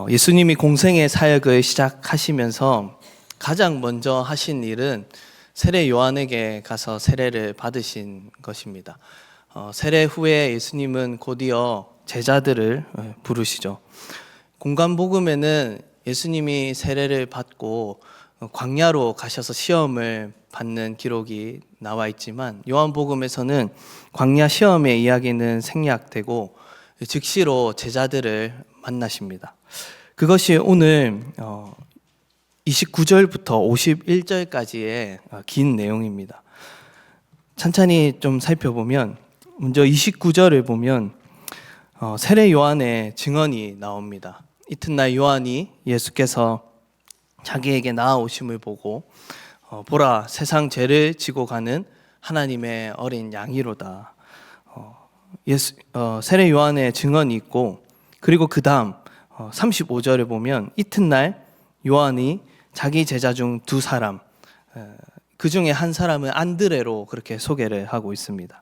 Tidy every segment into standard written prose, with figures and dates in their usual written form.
예수님이 공생의 사역을 시작하시면서 가장 먼저 하신 일은 세례 요한에게 가서 세례를 받으신 것입니다. 세례 후에 예수님은 곧이어 제자들을 부르시죠. 공관복음에는 예수님이 세례를 받고 광야로 가셔서 시험을 받는 기록이 나와 있지만 요한복음에서는 광야 시험의 이야기는 생략되고 즉시로 제자들을 만나십니다. 그것이 오늘 29절부터 51절까지의 긴 내용입니다. 찬찬히 좀 살펴보면 먼저 29절을 보면 세례 요한의 증언이 나옵니다. 이튿날 요한이 예수께서 자기에게 나아오심을 보고 보라, 세상 죄를 지고 가는 하나님의 어린 양이로다. 세례 요한의 증언이 있고, 그리고 그 다음 35절을 보면 이튿날 요한이 자기 제자 중 두 사람, 그 중에 한 사람은 안드레로 그렇게 소개를 하고 있습니다.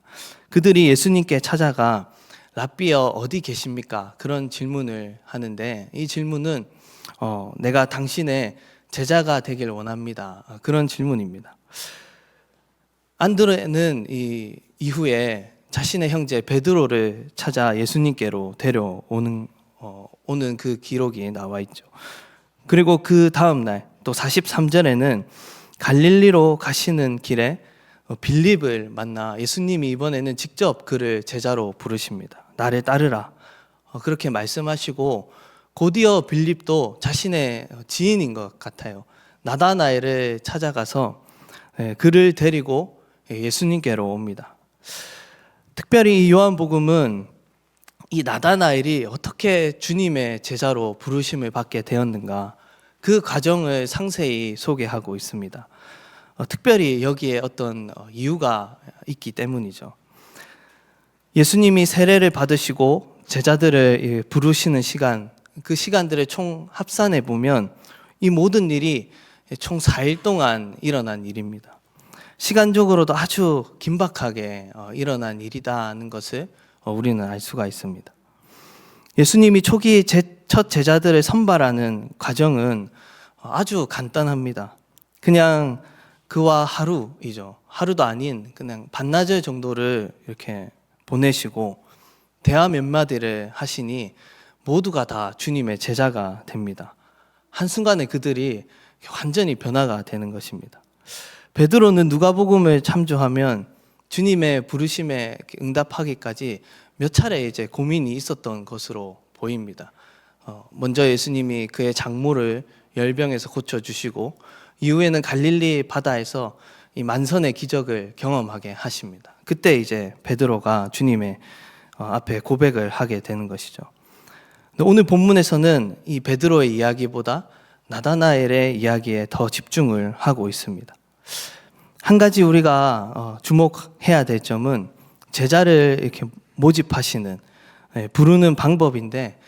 그들이 예수님께 찾아가 랍비여 어디 계십니까? 그런 질문을 하는데, 이 질문은 내가 당신의 제자가 되길 원합니다. 그런 질문입니다. 안드레는 이후에 자신의 형제 베드로를 찾아 예수님께로 데려오는 그 기록이 나와 있죠. 그리고 그 다음 날 또 43절에는 갈릴리로 가시는 길에 빌립을 만나 예수님이 이번에는 직접 그를 제자로 부르십니다. 나를 따르라. 그렇게 말씀하시고 곧이어 빌립도 자신의 지인인 것 같아요. 나다나엘을 찾아가서 그를 데리고 예수님께로 옵니다. 특별히 이 요한복음은 이 나다나엘이 어떻게 주님의 제자로 부르심을 받게 되었는가, 그 과정을 상세히 소개하고 있습니다. 특별히 여기에 어떤 이유가 있기 때문이죠. 예수님이 세례를 받으시고 제자들을 부르시는 시간, 그 시간들을 총 합산해 보면 이 모든 일이 총 4일 동안 일어난 일입니다. 시간적으로도 아주 긴박하게 일어난 일이라는 것을 우리는 알 수가 있습니다. 예수님이 초기 첫 제자들을 선발하는 과정은 아주 간단합니다. 그냥 그와 하루이죠. 하루도 아닌 그냥 반나절 정도를 이렇게 보내시고 대화 몇 마디를 하시니 모두가 다 주님의 제자가 됩니다. 한순간에 그들이 완전히 변화가 되는 것입니다. 베드로는 누가복음을 참조하면 주님의 부르심에 응답하기까지 몇 차례 이제 고민이 있었던 것으로 보입니다. 먼저 예수님이 그의 장모를 열병에서 고쳐주시고 이후에는 갈릴리 바다에서 이 만선의 기적을 경험하게 하십니다. 그때 이제 베드로가 주님의 앞에 고백을 하게 되는 것이죠. 오늘 본문에서는 이 베드로의 이야기보다 나다나엘의 이야기에 더 집중을 하고 있습니다. 한 가지 우리가 주목해야 될 점은 제자를 이렇게 모집하시는, 부르는 방법인데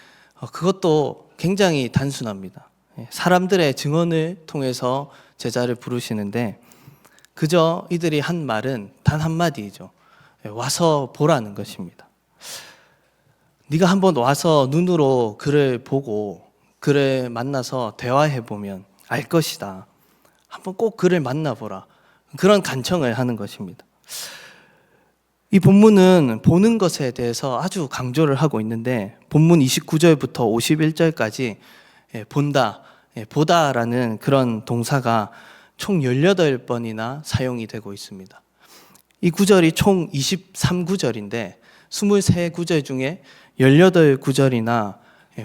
그것도 굉장히 단순합니다. 사람들의 증언을 통해서 제자를 부르시는데 그저 이들이 한 말은 단 한마디이죠. 와서 보라는 것입니다. 네가 한번 와서 눈으로 그를 보고 그를 만나서 대화해보면 알 것이다. 한번 꼭 그를 만나보라. 그런 간청을 하는 것입니다. 이 본문은 보는 것에 대해서 아주 강조를 하고 있는데 본문 29절부터 51절까지 본다, 보다라는 그런 동사가 총 18번이나 사용이 되고 있습니다. 이 구절이 총 23구절인데 23구절 중에 18구절이나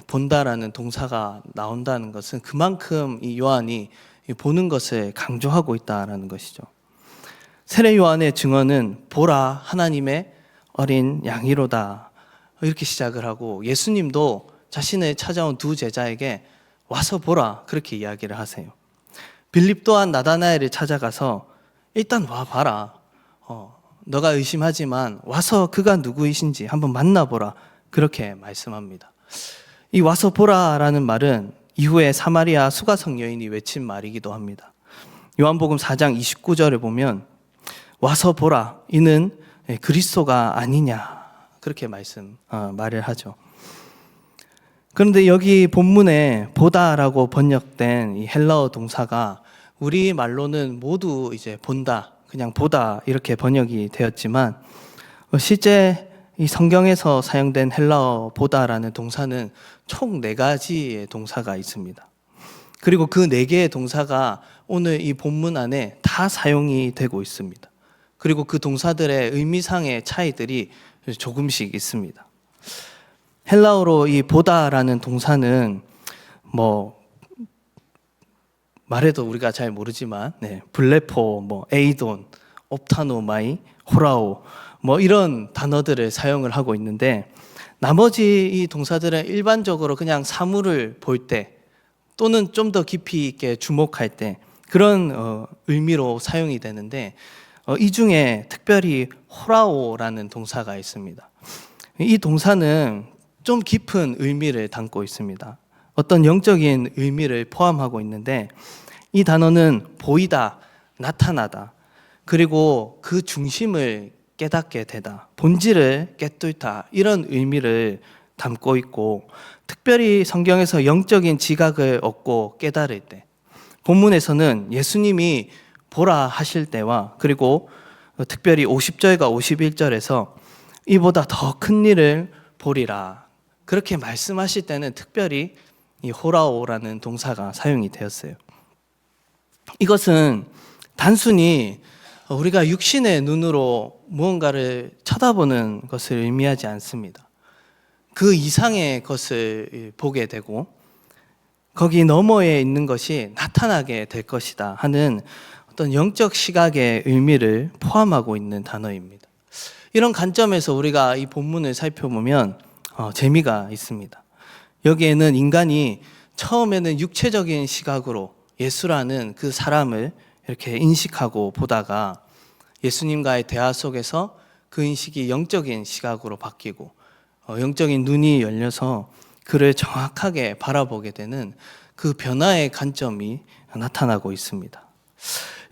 본다라는 동사가 나온다는 것은 그만큼 이 요한이 보는 것을 강조하고 있다는 것이죠. 세례 요한의 증언은 보라, 하나님의 어린 양이로다, 이렇게 시작을 하고 예수님도 자신을 찾아온 두 제자에게 와서 보라, 그렇게 이야기를 하세요. 빌립 또한 나다나엘을 찾아가서 일단 와봐라, 너가 의심하지만 와서 그가 누구이신지 한번 만나보라, 그렇게 말씀합니다. 이 와서 보라라는 말은 이후에 사마리아 수가성 여인이 외친 말이기도 합니다. 요한복음 4장 29절을 보면 와서 보라, 이는 그리스도가 아니냐, 그렇게 말을 하죠. 그런데 여기 본문에 보다라고 번역된 이 헬라어 동사가 우리 말로는 모두 이제 본다, 그냥 보다 이렇게 번역이 되었지만 실제 이 성경에서 사용된 헬라어 보다라는 동사는 총 4가지의 동사가 있습니다. 그리고 그 4개의 동사가 오늘 이 본문 안에 다 사용이 되고 있습니다. 그리고 그 동사들의 의미상의 차이들이 조금씩 있습니다. 헬라어로 이 보다라는 동사는 말해도 우리가 잘 모르지만 블레포, 에이돈, 옵타노마이, 호라오 이런 단어들을 사용을 하고 있는데 나머지 이 동사들은 일반적으로 그냥 사물을 볼 때 또는 좀 더 깊이 있게 주목할 때 그런 의미로 사용이 되는데 이 중에 특별히 호라오라는 동사가 있습니다. 이 동사는 좀 깊은 의미를 담고 있습니다. 어떤 영적인 의미를 포함하고 있는데 이 단어는 보이다, 나타나다, 그리고 그 중심을 깨닫게 되다, 본질을 깨뚫다 이런 의미를 담고 있고 특별히 성경에서 영적인 지각을 얻고 깨달을 때 본문에서는 예수님이 보라 하실 때와 그리고 특별히 50절과 51절에서 이보다 더 큰 일을 보리라 그렇게 말씀하실 때는 특별히 이 호라오라는 동사가 사용이 되었어요. 이것은 단순히 우리가 육신의 눈으로 무언가를 쳐다보는 것을 의미하지 않습니다. 그 이상의 것을 보게 되고 거기 너머에 있는 것이 나타나게 될 것이다 하는 어떤 영적 시각의 의미를 포함하고 있는 단어입니다. 이런 관점에서 우리가 이 본문을 살펴보면 재미가 있습니다. 여기에는 인간이 처음에는 육체적인 시각으로 예수라는 그 사람을 이렇게 인식하고 보다가 예수님과의 대화 속에서 그 인식이 영적인 시각으로 바뀌고 영적인 눈이 열려서 그를 정확하게 바라보게 되는 그 변화의 관점이 나타나고 있습니다.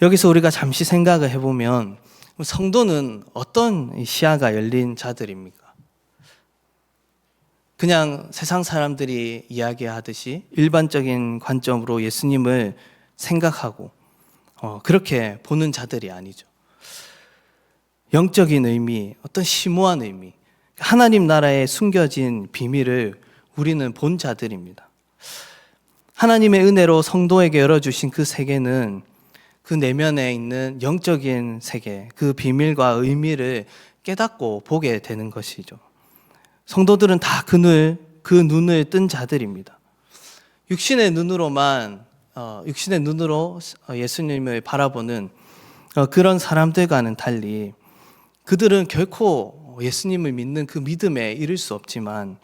여기서 우리가 잠시 생각을 해보면 성도는 어떤 시야가 열린 자들입니까? 그냥 세상 사람들이 이야기하듯이 일반적인 관점으로 예수님을 생각하고 그렇게 보는 자들이 아니죠. 영적인 의미, 어떤 심오한 의미, 하나님 나라에 숨겨진 비밀을 우리는 본 자들입니다. 하나님의 은혜로 성도에게 열어주신 그 세계는 그 내면에 있는 영적인 세계, 그 비밀과 의미를 깨닫고 보게 되는 것이죠. 성도들은 다 그 눈을 뜬 자들입니다. 육신의 눈으로 예수님을 바라보는 그런 사람들과는 달리 그들은 결코 예수님을 믿는 그 믿음에 이를 수 없지만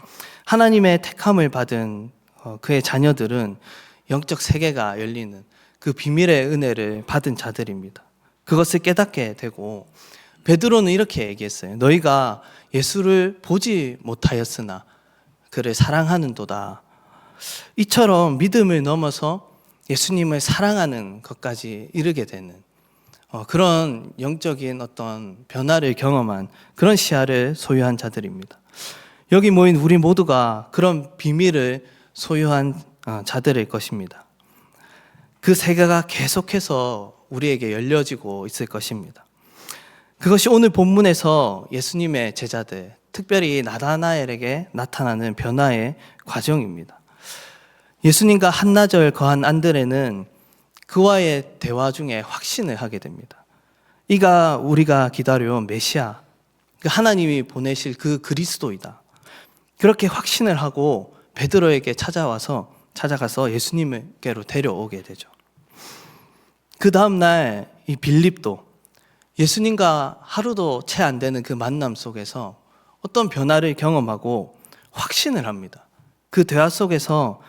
하나님의 택함을 받은 그의 자녀들은 영적 세계가 열리는 그 비밀의 은혜를 받은 자들입니다. 그것을 깨닫게 되고 베드로는 이렇게 얘기했어요. 너희가 예수를 보지 못하였으나 그를 사랑하는도다. 이처럼 믿음을 넘어서 예수님을 사랑하는 것까지 이르게 되는 그런 영적인 어떤 변화를 경험한 그런 시야를 소유한 자들입니다. 여기 모인 우리 모두가 그런 비밀을 소유한 자들일 것입니다. 그 세계가 계속해서 우리에게 열려지고 있을 것입니다. 그것이 오늘 본문에서 예수님의 제자들, 특별히 나다나엘에게 나타나는 변화의 과정입니다. 예수님과 한나절 거한 안드레는 그와의 대화 중에 확신을 하게 됩니다. 이가 우리가 기다려온 메시아, 하나님이 보내실 그 그리스도이다. 그렇게 확신을 하고 베드로에게 찾아가서 예수님께로 데려오게 되죠. 그 다음 날 이 빌립도 예수님과 하루도 채 안 되는 그 만남 속에서 어떤 변화를 경험하고 확신을 합니다. 그 대화 속에서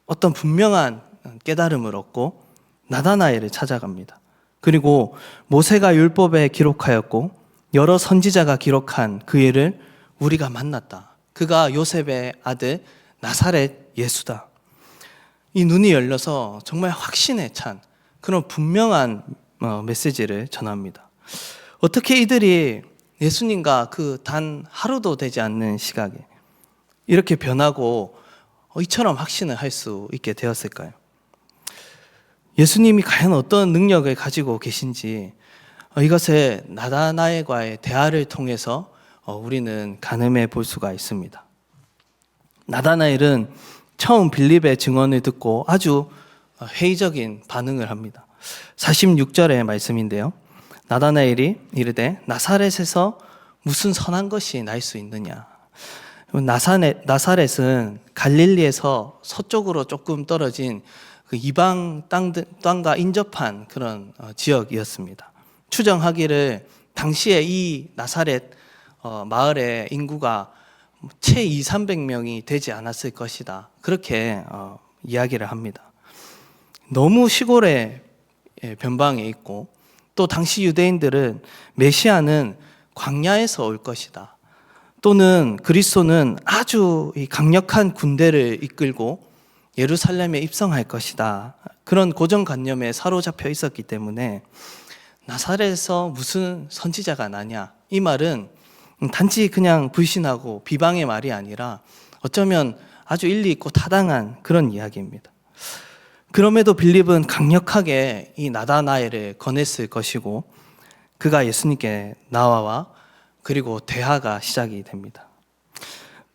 어떤 분명한 깨달음을 얻고 나다나엘을 찾아갑니다. 그리고 모세가 율법에 기록하였고 여러 선지자가 기록한 그 일을 우리가 만났다. 그가 요셉의 아들 나사렛 예수다. 이 눈이 열려서 정말 확신에 찬 그런 분명한 메시지를 전합니다. 어떻게 이들이 예수님과 그 단 하루도 되지 않는 시각에 이렇게 변하고 이처럼 확신을 할 수 있게 되었을까요? 예수님이 과연 어떤 능력을 가지고 계신지 이것을 나다나엘과의 대화를 통해서 우리는 가늠해 볼 수가 있습니다. 나다나엘은 처음 빌립의 증언을 듣고 아주 회의적인 반응을 합니다. 46절의 말씀인데요. 나다나엘이 이르되 나사렛에서 무슨 선한 것이 날 수 있느냐. 나사렛은 갈릴리에서 서쪽으로 조금 떨어진 그 이방 땅과 인접한 그런 지역이었습니다. 추정하기를 당시에 이 나사렛 마을의 인구가 채 200~300명이 되지 않았을 것이다. 그렇게 이야기를 합니다. 너무 시골에 변방에 있고 또 당시 유대인들은 메시아는 광야에서 올 것이다. 또는 그리스도는 아주 강력한 군대를 이끌고 예루살렘에 입성할 것이다. 그런 고정관념에 사로잡혀 있었기 때문에 나사렛에서 무슨 선지자가 나냐. 이 말은 단지 그냥 불신하고 비방의 말이 아니라 어쩌면 아주 일리 있고 타당한 그런 이야기입니다. 그럼에도 빌립은 강력하게 이 나다나엘을 권했을 것이고 그가 예수님께 나와 그리고 대화가 시작이 됩니다.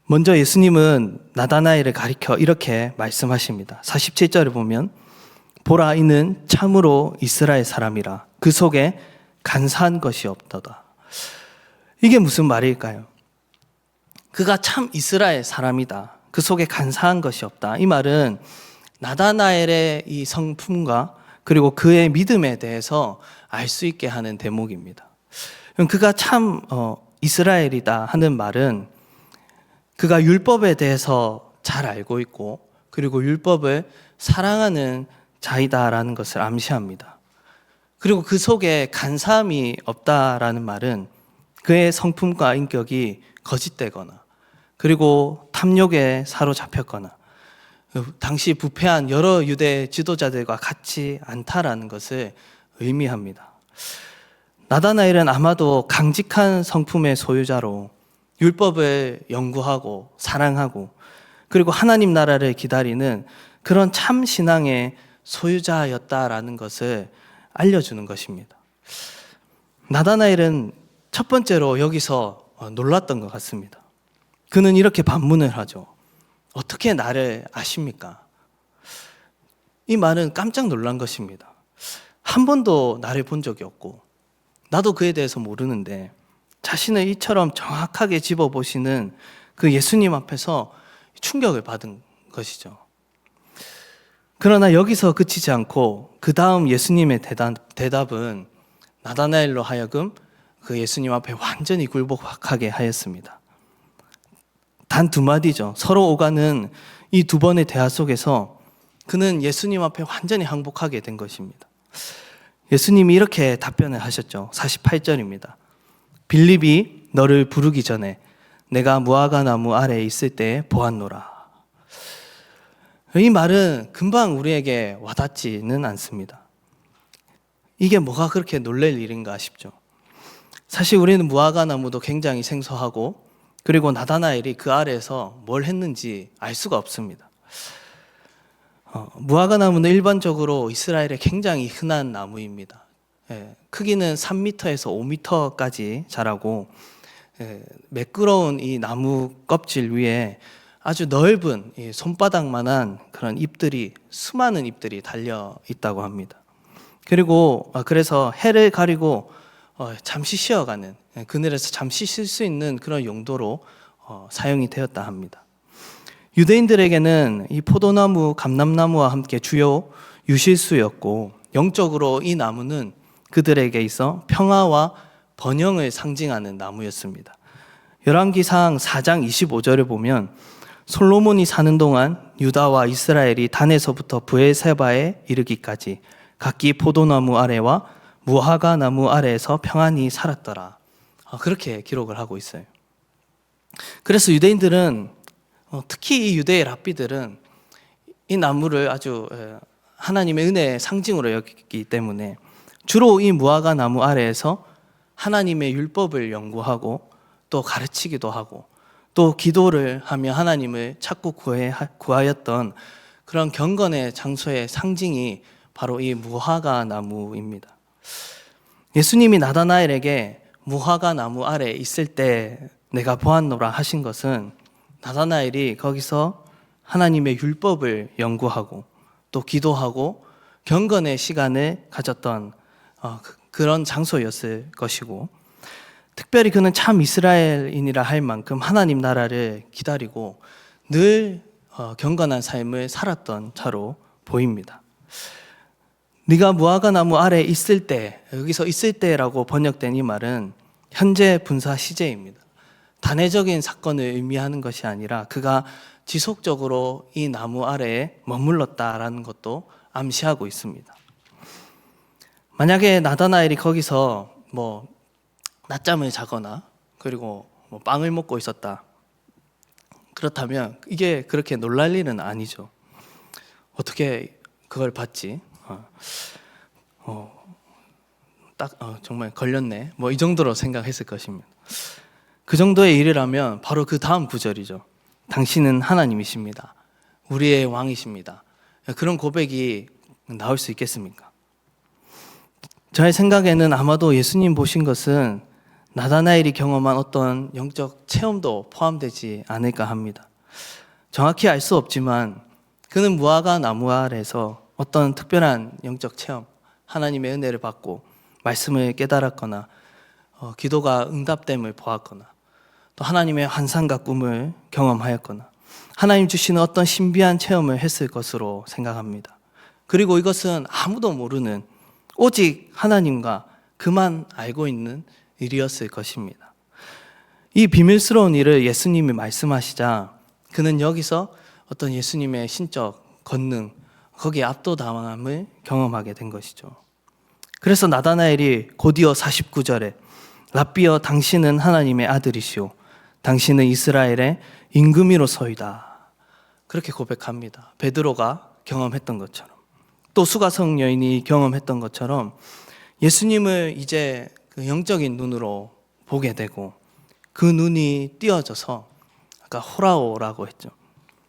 먼저 예수님은 나다나엘을 가리켜 이렇게 말씀하십니다. 47절을 보면 보라 이는 참으로 이스라엘 사람이라 그 속에 간사한 것이 없도다. 이게 무슨 말일까요? 그가 참 이스라엘 사람이다. 그 속에 간사한 것이 없다. 이 말은 나다나엘의 이 성품과 그리고 그의 믿음에 대해서 알 수 있게 하는 대목입니다. 그가 참 이스라엘이다 하는 말은 그가 율법에 대해서 잘 알고 있고 그리고 율법을 사랑하는 자이다라는 것을 암시합니다. 그리고 그 속에 간사함이 없다라는 말은 그의 성품과 인격이 거짓되거나 그리고 탐욕에 사로잡혔거나 당시 부패한 여러 유대 지도자들과 같지 않다라는 것을 의미합니다. 나다나엘은 아마도 강직한 성품의 소유자로 율법을 연구하고 사랑하고 그리고 하나님 나라를 기다리는 그런 참 신앙의 소유자였다라는 것을 알려주는 것입니다. 나다나엘은 첫 번째로 여기서 놀랐던 것 같습니다. 그는 이렇게 반문을 하죠. 어떻게 나를 아십니까? 이 말은 깜짝 놀란 것입니다. 한 번도 나를 본 적이 없고 나도 그에 대해서 모르는데 자신을 이처럼 정확하게 집어보시는 그 예수님 앞에서 충격을 받은 것이죠. 그러나 여기서 그치지 않고 그 다음 예수님의 대답은 나다나엘로 하여금 그 예수님 앞에 완전히 굴복하게 하였습니다. 단 두 마디죠. 서로 오가는 이 두 번의 대화 속에서 그는 예수님 앞에 완전히 항복하게 된 것입니다. 예수님이 이렇게 답변을 하셨죠. 48절입니다. 빌립이 너를 부르기 전에 내가 무화과 나무 아래에 있을 때 보았노라. 이 말은 금방 우리에게 와닿지는 않습니다. 이게 뭐가 그렇게 놀랄 일인가 싶죠. 사실 우리는 무화과 나무도 굉장히 생소하고 그리고 나다나엘이 그 아래에서 뭘 했는지 알 수가 없습니다. 무화과 나무는 일반적으로 이스라엘에 굉장히 흔한 나무입니다. 크기는 3m에서 5m까지 자라고 매끄러운 이 나무 껍질 위에 아주 넓은 손바닥만한 그런 잎들이 수많은 잎들이 달려 있다고 합니다. 그리고 그래서 해를 가리고 잠시 쉬어가는 그늘에서 잠시 쉴 수 있는 그런 용도로 사용이 되었다 합니다. 유대인들에게는 이 포도나무, 감람나무와 함께 주요 유실수였고 영적으로 이 나무는 그들에게 있어 평화와 번영을 상징하는 나무였습니다. 열왕기상 4장 25절을 보면 솔로몬이 사는 동안 유다와 이스라엘이 단에서부터 브에세바에 이르기까지 각기 포도나무 아래와 무화과 나무 아래에서 평안히 살았더라. 그렇게 기록을 하고 있어요. 그래서 유대인들은 특히 이 유대의 랍비들은 이 나무를 아주 하나님의 은혜의 상징으로 여기기 때문에 주로 이 무화과 나무 아래에서 하나님의 율법을 연구하고 또 가르치기도 하고 또 기도를 하며 하나님을 찾고 구하였던 그런 경건의 장소의 상징이 바로 이 무화과 나무입니다. 예수님이 나다나엘에게 무화과 나무 아래 있을 때 내가 보았노라 하신 것은 나다나엘이 거기서 하나님의 율법을 연구하고 또 기도하고 경건의 시간을 가졌던 그런 장소였을 것이고, 특별히 그는 참 이스라엘인이라 할 만큼 하나님 나라를 기다리고 늘 경건한 삶을 살았던 자로 보입니다. 네가 무화과 나무 아래 있을 때, 여기서 있을 때라고 번역된 이 말은 현재 분사 시제입니다. 단회적인 사건을 의미하는 것이 아니라 그가 지속적으로 이 나무 아래에 머물렀다라는 것도 암시하고 있습니다. 만약에 나다나엘이 거기서 낮잠을 자거나 그리고 빵을 먹고 있었다, 그렇다면 이게 그렇게 놀랄 일은 아니죠. 어떻게 그걸 봤지? 정말 걸렸네. 이 정도로 생각했을 것입니다. 그 정도의 일이라면 바로 그 다음 구절이죠. 당신은 하나님이십니다. 우리의 왕이십니다. 그런 고백이 나올 수 있겠습니까? 저의 생각에는 아마도 예수님 보신 것은 나다나엘이 경험한 어떤 영적 체험도 포함되지 않을까 합니다. 정확히 알 수 없지만 그는 무화과 나무 아래에서 어떤 특별한 영적 체험, 하나님의 은혜를 받고 말씀을 깨달았거나 기도가 응답됨을 보았거나 또 하나님의 환상과 꿈을 경험하였거나 하나님 주시는 어떤 신비한 체험을 했을 것으로 생각합니다. 그리고 이것은 아무도 모르는 오직 하나님과 그만 알고 있는 일이었을 것입니다. 이 비밀스러운 일을 예수님이 말씀하시자 그는 여기서 어떤 예수님의 신적 권능, 거기에 압도당함을 경험하게 된 것이죠. 그래서 나다나엘이 곧이어 49절에 랍비여 당신은 하나님의 아들이시오 당신은 이스라엘의 임금이로소이다 그렇게 고백합니다. 베드로가 경험했던 것처럼 또 수가성 여인이 경험했던 것처럼 예수님을 이제 그 영적인 눈으로 보게 되고 그 눈이 띄어져서 아까 호라오라고 했죠.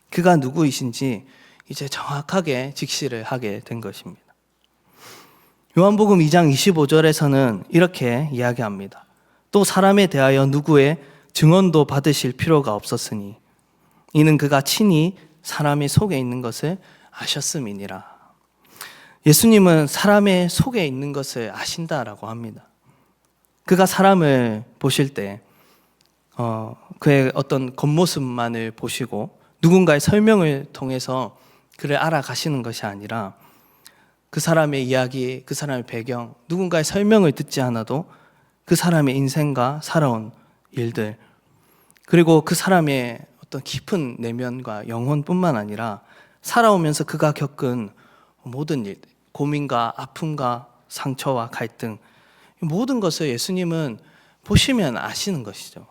그가 누구이신지 이제 정확하게 직시를 하게 된 것입니다. 요한복음 2장 25절에서는 이렇게 이야기합니다. 또 사람에 대하여 누구의 증언도 받으실 필요가 없었으니 이는 그가 친히 사람의 속에 있는 것을 아셨음이니라. 예수님은 사람의 속에 있는 것을 아신다라고 합니다. 그가 사람을 보실 때 그의 어떤 겉모습만을 보시고 누군가의 설명을 통해서 그를 알아가시는 것이 아니라 그 사람의 이야기, 그 사람의 배경, 누군가의 설명을 듣지 않아도 그 사람의 인생과 살아온 일들, 그리고 그 사람의 어떤 깊은 내면과 영혼뿐만 아니라 살아오면서 그가 겪은 모든 일, 고민과 아픔과 상처와 갈등, 모든 것을 예수님은 보시면 아시는 것이죠.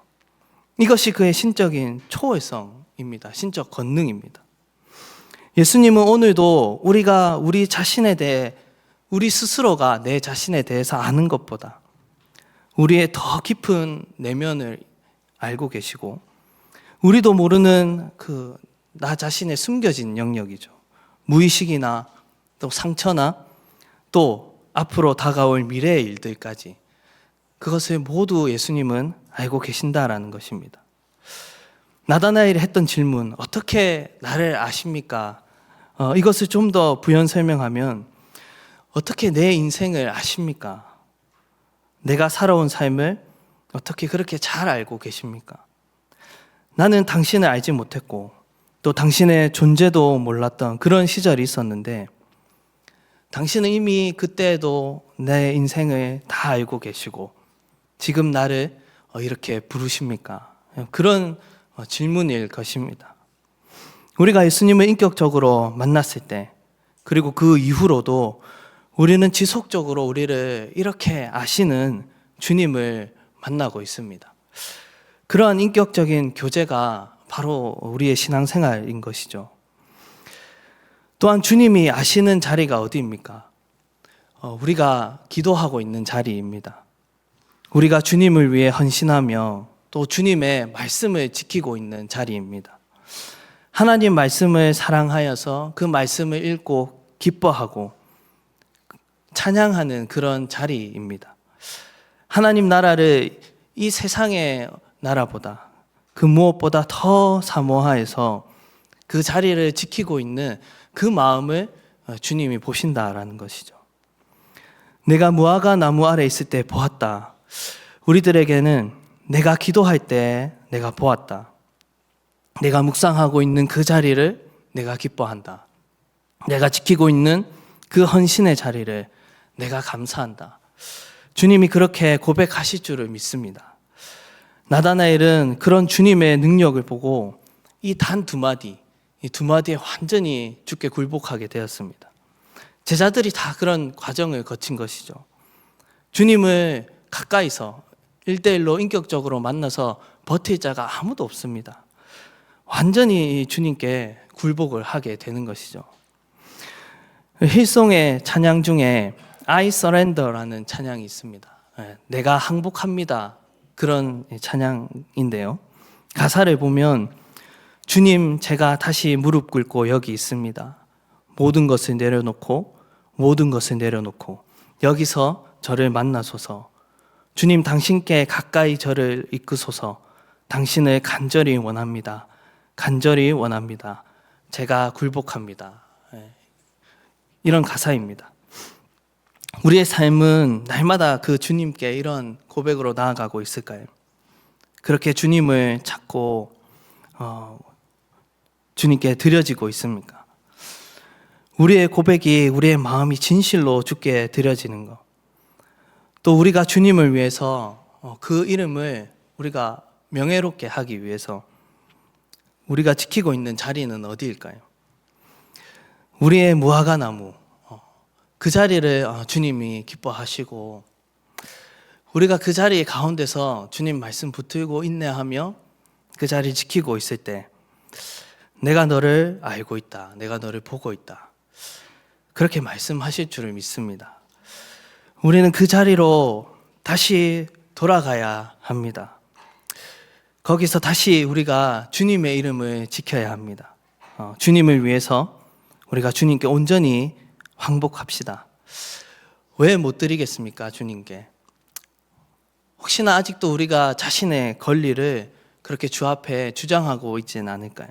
이것이 그의 신적인 초월성입니다. 신적 권능입니다. 예수님은 오늘도 우리가 우리 자신에 대해, 우리 스스로가 내 자신에 대해서 아는 것보다 우리의 더 깊은 내면을 알고 계시고 우리도 모르는 그 나 자신의 숨겨진 영역이죠. 무의식이나 또 상처나 또 앞으로 다가올 미래의 일들까지 그것을 모두 예수님은 알고 계신다라는 것입니다. 나다나엘이 했던 질문, 어떻게 나를 아십니까? 이것을 좀 더 부연 설명하면 어떻게 내 인생을 아십니까? 내가 살아온 삶을 어떻게 그렇게 잘 알고 계십니까? 나는 당신을 알지 못했고 또 당신의 존재도 몰랐던 그런 시절이 있었는데 당신은 이미 그때도 내 인생을 다 알고 계시고 지금 나를 이렇게 부르십니까? 그런 질문일 것입니다. 우리가 예수님을 인격적으로 만났을 때 그리고 그 이후로도 우리는 지속적으로 우리를 이렇게 아시는 주님을 만나고 있습니다. 그러한 인격적인 교제가 바로 우리의 신앙생활인 것이죠. 또한 주님이 아시는 자리가 어디입니까? 우리가 기도하고 있는 자리입니다. 우리가 주님을 위해 헌신하며 또 주님의 말씀을 지키고 있는 자리입니다. 하나님 말씀을 사랑하여서 그 말씀을 읽고 기뻐하고 찬양하는 그런 자리입니다. 하나님 나라를 이 세상의 나라보다 그 무엇보다 더 사모하여서 그 자리를 지키고 있는 그 마음을 주님이 보신다라는 것이죠. 내가 무화과 나무 아래 있을 때 보았다. 우리들에게는 내가 기도할 때 내가 보았다. 내가 묵상하고 있는 그 자리를 내가 기뻐한다. 내가 지키고 있는 그 헌신의 자리를 내가 감사한다. 주님이 그렇게 고백하실 줄을 믿습니다. 나다나엘은 그런 주님의 능력을 보고 이 단 두 마디, 이 두 마디에 완전히 주께 굴복하게 되었습니다. 제자들이 다 그런 과정을 거친 것이죠. 주님을 가까이서 1대1로 인격적으로 만나서 버틸 자가 아무도 없습니다. 완전히 주님께 굴복을 하게 되는 것이죠. 힐송의 찬양 중에 I surrender라는 찬양이 있습니다. 내가 항복합니다. 그런 찬양인데요. 가사를 보면 주님, 제가 다시 무릎 꿇고 여기 있습니다. 모든 것을 내려놓고 여기서 저를 만나소서. 주님, 당신께 가까이 저를 이끄소서. 당신을 간절히 원합니다. 제가 굴복합니다. 이런 가사입니다. 우리의 삶은 날마다 그 주님께 이런 고백으로 나아가고 있을까요? 그렇게 주님을 찾고 주님께 드려지고 있습니까? 우리의 고백이, 우리의 마음이 진실로 주께 드려지는 것, 또 우리가 주님을 위해서 그 이름을 우리가 명예롭게 하기 위해서 우리가 지키고 있는 자리는 어디일까요? 우리의 무화과 나무, 그 자리를 주님이 기뻐하시고 우리가 그 자리 가운데서 주님 말씀 붙들고 인내하며 그 자리를 지키고 있을 때 내가 너를 알고 있다. 내가 너를 보고 있다. 그렇게 말씀하실 줄을 믿습니다. 우리는 그 자리로 다시 돌아가야 합니다. 거기서 다시 우리가 주님의 이름을 지켜야 합니다. 주님을 위해서 우리가 주님께 온전히 항복합시다. 왜 못 드리겠습니까? 주님께. 혹시나 아직도 우리가 자신의 권리를 그렇게 주 앞에 주장하고 있지는 않을까요?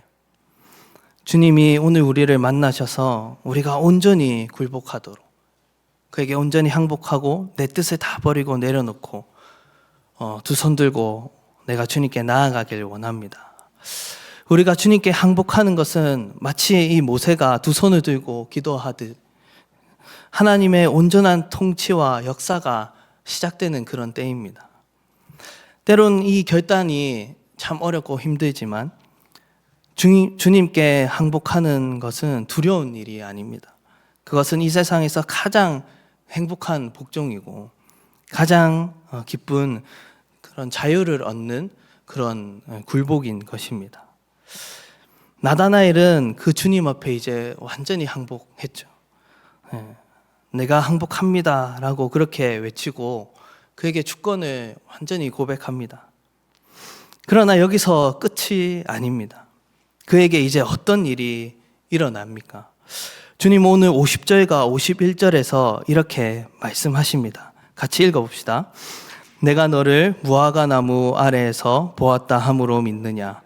주님이 오늘 우리를 만나셔서 우리가 온전히 굴복하도록, 그에게 온전히 항복하고 내 뜻을 다 버리고 내려놓고 두 손 들고 내가 주님께 나아가길 원합니다. 우리가 주님께 항복하는 것은 마치 이 모세가 두 손을 들고 기도하듯 하나님의 온전한 통치와 역사가 시작되는 그런 때입니다. 때론 이 결단이 참 어렵고 힘들지만 주님께 항복하는 것은 두려운 일이 아닙니다. 그것은 이 세상에서 가장 행복한 복종이고 가장 기쁜 그런 자유를 얻는 그런 굴복인 것입니다. 나다나엘은 그 주님 앞에 이제 완전히 항복했죠. 내가 항복합니다 라고 그렇게 외치고 그에게 주권을 완전히 고백합니다. 그러나 여기서 끝이 아닙니다. 그에게 이제 어떤 일이 일어납니까? 주님 오늘 50절과 51절에서 이렇게 말씀하십니다. 같이 읽어봅시다. 내가 너를 무화과 나무 아래에서 보았다 함으로 믿느냐?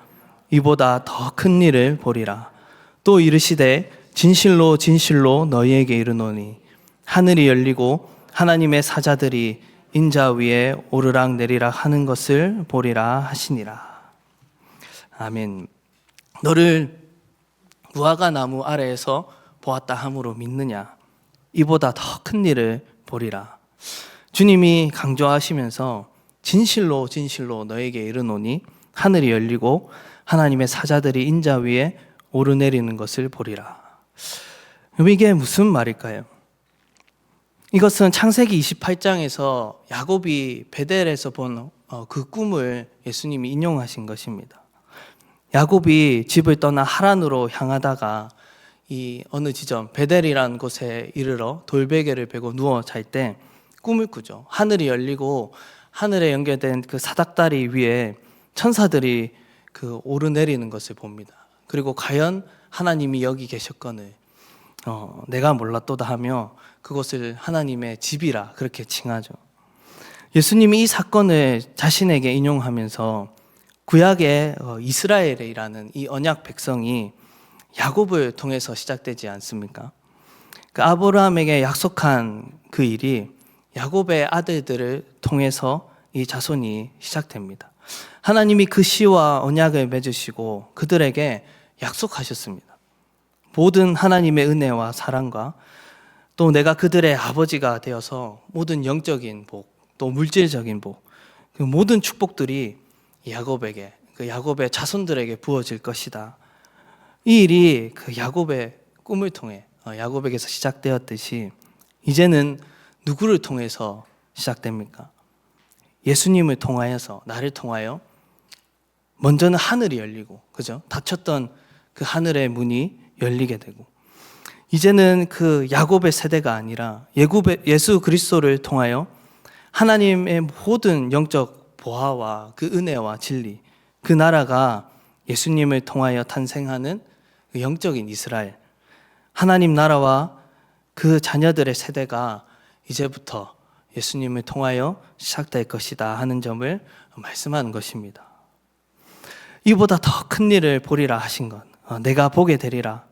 이보다 더 큰 일을 보리라. 또 이르시되 진실로 진실로 너희에게 이르노니 하늘이 열리고 하나님의 사자들이 인자 위에 오르락 내리락 하는 것을 보리라 하시니라. 아멘. 너를 무화과 나무 아래에서 보았다 함으로 믿느냐? 이보다 더 큰 일을 보리라. 주님이 강조하시면서 진실로 진실로 너에게 이르노니 하늘이 열리고 하나님의 사자들이 인자 위에 오르내리는 것을 보리라. 이게 무슨 말일까요? 이것은 창세기 28장에서 야곱이 베델에서 본 그 꿈을 예수님이 인용하신 것입니다. 야곱이 집을 떠나 하란으로 향하다가 이 어느 지점 베델이라는 곳에 이르러 돌베개를 베고 누워 잘 때 꿈을 꾸죠. 하늘이 열리고 하늘에 연결된 그 사닥다리 위에 천사들이 그 오르내리는 것을 봅니다. 그리고 과연 하나님이 여기 계셨거늘 내가 몰랐도다 하며 그곳을 하나님의 집이라 그렇게 칭하죠. 예수님이 이 사건을 자신에게 인용하면서 구약의 이스라엘이라는 이 언약 백성이 야곱을 통해서 시작되지 않습니까? 그 아브라함에게 약속한 그 일이 야곱의 아들들을 통해서 이 자손이 시작됩니다. 하나님이 그 씨와 언약을 맺으시고 그들에게 약속하셨습니다. 모든 하나님의 은혜와 사랑과 또 내가 그들의 아버지가 되어서 모든 영적인 복, 또 물질적인 복, 그 모든 축복들이 야곱에게, 그 야곱의 자손들에게 부어질 것이다. 이 일이 그 야곱의 꿈을 통해 야곱에게서 시작되었듯이 이제는 누구를 통해서 시작됩니까? 예수님을 통하여서, 나를 통하여 먼저는 하늘이 열리고, 그죠? 닫혔던 그 하늘의 문이 열리게 되고, 이제는 그 야곱의 세대가 아니라 예수 그리스도를 통하여 하나님의 모든 영적 보화와 그 은혜와 진리, 그 나라가 예수님을 통하여 탄생하는 그 영적인 이스라엘, 하나님 나라와 그 자녀들의 세대가 이제부터 예수님을 통하여 시작될 것이다 하는 점을 말씀하는 것입니다. 이보다 더 큰 일을 보리라 하신 것, 내가 보게 되리라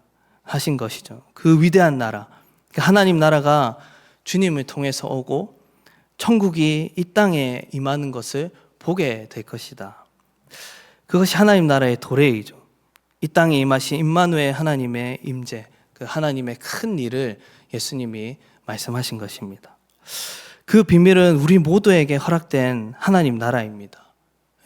하신 것이죠. 그 위대한 나라, 하나님 나라가 주님을 통해서 오고 천국이 이 땅에 임하는 것을 보게 될 것이다. 그것이 하나님 나라의 도래이죠. 이 땅에 임하신 임마누엘 하나님의 임재, 그 하나님의 큰 일을 예수님이 말씀하신 것입니다. 그 비밀은 우리 모두에게 허락된 하나님 나라입니다.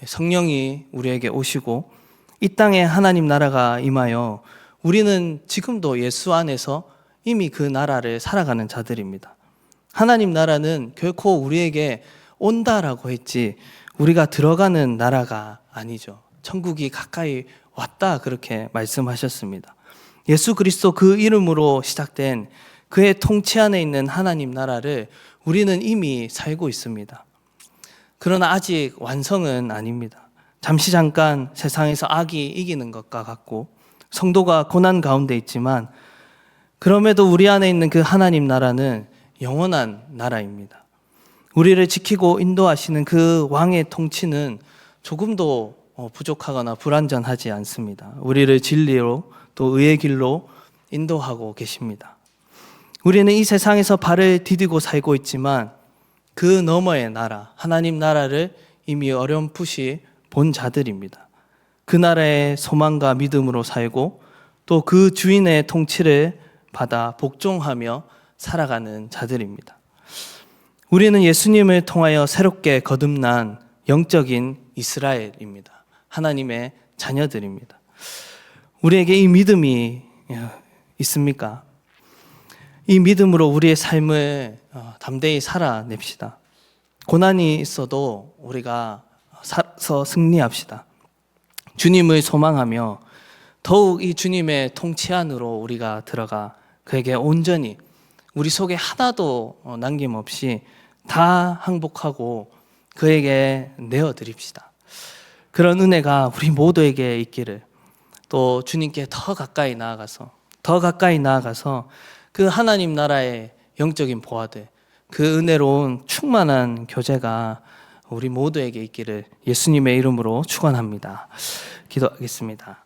성령이 우리에게 오시고 이 땅에 하나님 나라가 임하여 우리는 지금도 예수 안에서 이미 그 나라를 살아가는 자들입니다. 하나님 나라는 결코 우리에게 온다라고 했지 우리가 들어가는 나라가 아니죠. 천국이 가까이 왔다 그렇게 말씀하셨습니다. 예수 그리스도 그 이름으로 시작된 그의 통치 안에 있는 하나님 나라를 우리는 이미 살고 있습니다. 그러나 아직 완성은 아닙니다. 잠깐 세상에서 악이 이기는 것과 같고 성도가 고난 가운데 있지만 그럼에도 우리 안에 있는 그 하나님 나라는 영원한 나라입니다. 우리를 지키고 인도하시는 그 왕의 통치는 조금도 부족하거나 불완전하지 않습니다. 우리를 진리로 또 의의 길로 인도하고 계십니다. 우리는 이 세상에서 발을 디디고 살고 있지만 그 너머의 나라, 하나님 나라를 이미 어렴풋이 본 자들입니다. 그 나라의 소망과 믿음으로 살고 또 그 주인의 통치를 받아 복종하며 살아가는 자들입니다. 우리는 예수님을 통하여 새롭게 거듭난 영적인 이스라엘입니다. 하나님의 자녀들입니다. 우리에게 이 믿음이 있습니까? 이 믿음으로 우리의 삶을 담대히 살아냅시다. 고난이 있어도 우리가 살아서 승리합시다. 주님을 소망하며 더욱 이 주님의 통치 안으로 우리가 들어가 그에게 온전히 우리 속에 하나도 남김없이 다 항복하고 그에게 내어드립시다. 그런 은혜가 우리 모두에게 있기를, 또 주님께 더 가까이 나아가서 그 하나님 나라의 영적인 보화들, 그 은혜로운 충만한 교제가 우리 모두에게 있기를 예수님의 이름으로 축원합니다. 기도하겠습니다.